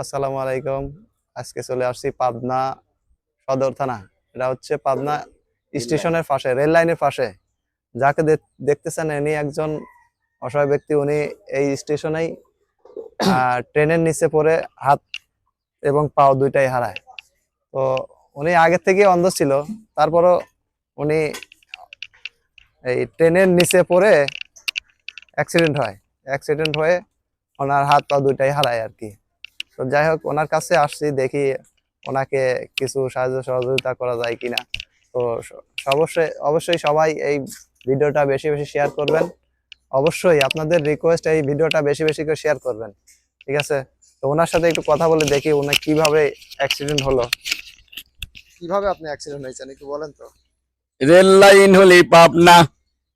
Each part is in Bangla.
আসসালামু আলাইকুম। আজকে চলে আসছি পাবনা সদর থানা। এটা হচ্ছে পাবনা স্টেশনের পাশে, রেল লাইনের পাশে। যাকে দেখতেছেন ইনি একজন অসহায় ব্যক্তি। উনি এই স্টেশনেই ট্রেনের নিচে পড়ে হাত এবং পাও দুইটাই হারায়। তো উনি আগের থেকে অন্ধ ছিল, তারপরও উনি এই ট্রেনের নিচে পড়ে অ্যাক্সিডেন্ট হয়ে ওনার হাত পা দুইটাই হারায় আর কি। তো যাই হোক, ওনার কাছে আসছি, দেখি ওনাকে কিছু সাহায্য সহযোগিতা করা যায় কিনা। তো অবশ্যই সবাই এই ভিডিওটা বেশি বেশি শেয়ার করবেন। অবশ্যই আপনাদের রিকোয়েস্ট, এই ভিডিওটা বেশি বেশি করে শেয়ার করবেন, ঠিক আছে? তো ওনার সাথে একটু কথা বলে দেখি ওনার কিভাবে অ্যাক্সিডেন্ট হলো। কিভাবে আপনি অ্যাক্সিডেন্ট হয়েছেন একটু বলেন তো। রেল লাইন হলি পাবনা,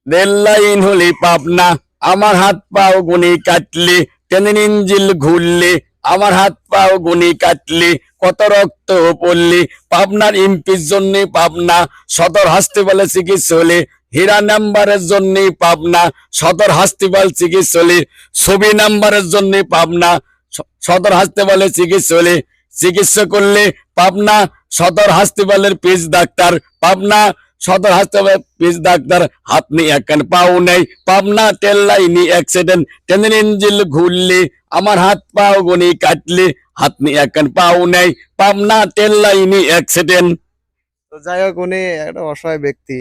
রেল লাইন হলি পাবনা, আমার হাত পাও গুনি কাটলি, ট্রেনের ইঞ্জিল ঘুরলি, আমার হাত পাও গুনি কাটলি, কত রক্ত পড়লি, পাবনার এমপির জন্য পাবনা সদর হাসপাতালে চিকিৎসা হলি, হীরা নাম্বারের জন্য পাবনা সদর হাসপাতাল চিকিৎসা হলি, ছবি নাম্বারের জন্য পাবনা সদর হাসপাতালে চিকিৎসা হলি, চিকিৎসা করলে পাবনা সদর হাসপাতালের পিস ডাক্তার, পাবনা সদর হাসপাতালে পিস ডাক্তার হাত নি একখান পাও নেই, পাবনা ট্রেন লাইনি অ্যাক্সিডেন্ট, ট্রেনের ইঞ্জিল ঘুরলি, আমার হাত পাও গুনি কাটলি, হাত নি একখান পাও নেই, পাবনা ট্রেন লাইনি অ্যাক্সিডেন্ট। তো যাই হোক, উনি একটা অসহায় ব্যক্তি,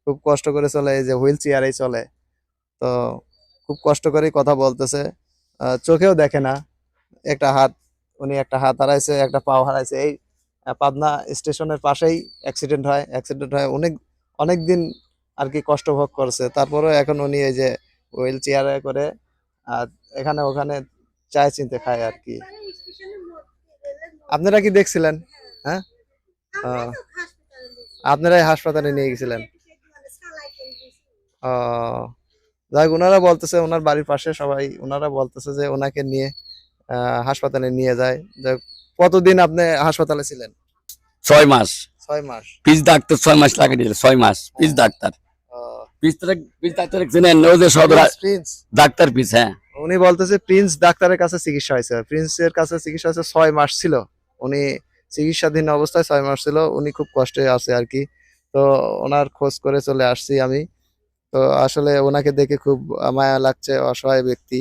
খুব কষ্ট করে চলে, এই যে হুইল চেয়ারেই চলে। তো খুব কষ্ট করেই কথা বলতেছে, চোখেও দেখে না। একটা হাত, উনি একটা হাত হারাইছে, একটা পাও হারাইছে। এই পাবনা স্টেশনের পাশেই অ্যাক্সিডেন্ট হয় অনেক অনেক দিন আর কি কষ্ট ভোগ করছে। তারপরেও এখন উনি এই যে হুইল চেয়ারে করে আর এখানে ওখানে চায় চিনতে খায় আর কি। আপনারা কি দেখছিলেন? হ্যাঁ, আহ, আপনারাই হাসপাতালে নিয়ে গেছিলেন? আহ যাই হোক, ওনারা বলতেছে, ওনার বাড়ির পাশে সবাই ওনারা বলতেছে যে ওনাকে নিয়ে হাসপাতালে নিয়ে যায়। যাই হোক, কতদিন আপনি হাসপাতালে ছিলেন? 6 মাস 6 মাস। পিস ডাক্তার 6 মাস লাগিয়ে দিল, 6 মাস পিস ডাক্তার। পিস ডাক্তার চিনেন? ওই যে সদর প্রিন্স ডাক্তার পিস। হ্যাঁ, উনি বলতেছে প্রিন্স ডাক্তারের কাছে চিকিৎসা হয়েছে, প্রিন্সের কাছে চিকিৎসা হয়েছে 6 মাস ছিল। উনি চিকিৎসাধীন অবস্থায় 6 মাস ছিল, উনি খুব কষ্টে আছে আর কি। তো ওনার খোঁজ করে চলে আসছি আমি। তো আসলে ওনাকে দেখে খুব মায়া লাগছে, অসহায় ব্যক্তি।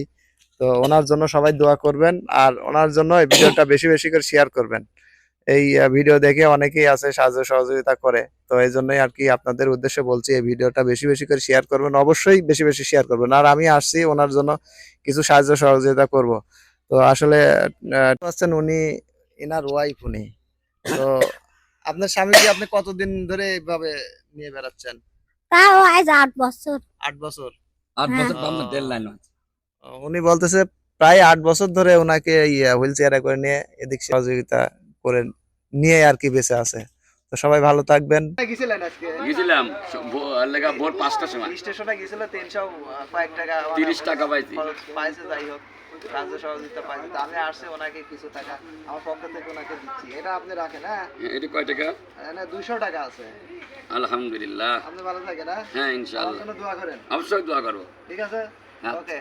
তো ওনার জন্য সবাই দোয়া করবেন, আর ওনার জন্য এই ভিডিওটা বেশি বেশি করে শেয়ার করবেন। এই ভিডিও দেখে অনেকেই আছে সাহায্য সহযোগিতা করে। তো এই জন্যই আর কি আপনাদের উদ্দেশ্যে বলছি, এই ভিডিওটা বেশি বেশি করে শেয়ার করবেন, অবশ্যই বেশি বেশি শেয়ার করবেন। আর আমি আসছি ওনার জন্য কিছু সাহায্য সহযোগিতা করব। তো আসলে হচ্ছেন উনি, এনার ওয়াইফ উনি। তো আপনার স্বামীকে আপনি কতদিন ধরে এইভাবে নিয়ে বেড়াচ্ছেন? তাও আজ 8 বছর। 8 বছর। 8 বছর হ্যাঁ। পাবনা ট্রেন লাইন আছে। উনি বলতেছে প্রায় 8 বছর ধরে ওনাকে হুইল চেয়ারে করে নিয়ে এদিক সহযোগিতা করে নিয়ে আর কি বেঁচে আছে। তো সবাই ভালো থাকবেন। গেছিলেন আজকে? গেছিলাম লেগা ভোর 5টার সময়, স্টেশনে গেছিল, 300 কয়েক টাকা 30 টাকা পাইছি। পাইছে। যাই হোক, সাহায্য সহযোগিতা পাইছে। তো আমি আসছি ওনাকে কিছু টাকা আমার পক্ষ থেকে ওনাকে দিচ্ছি। এটা আপনি রাখেন। হ্যাঁ, এটা কয় টাকা? এখানে 200 টাকা আছে। আলহামদুলিল্লাহ। আপনি ভালো থাকেন। হ্যাঁ, হ্যাঁ, আমার ইনশাআল্লাহ জন্য দোয়া করেন। অবশ্যই দোয়া করবো। ঠিক আছে, হ্যাঁ। ওকে।